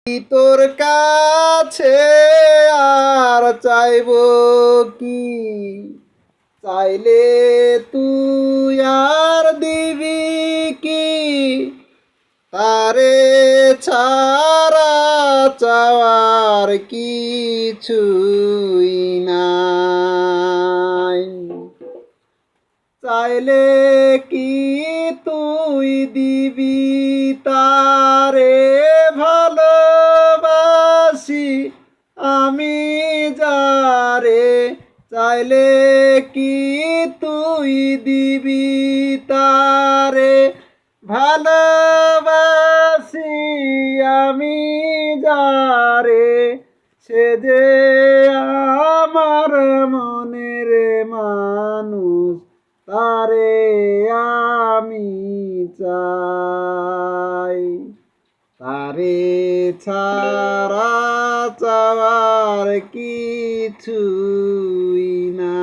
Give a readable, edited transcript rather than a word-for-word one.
তোর কাছে আর চাইব কি, চাইলে তুই আর দিবি কি, তারে ছাড়া চাওয়ার কিছুই নাই। চাইলে কি তুই দিবি তারে ভালোবাসি আমি যারে, চাইলে কি তুই দিবি তারে ভালোবাসি আমি যারে, সে যে আমার মনের মানুষ, তারে আমি চাই। তারে ছাড়া চাওয়ার কিছুই না।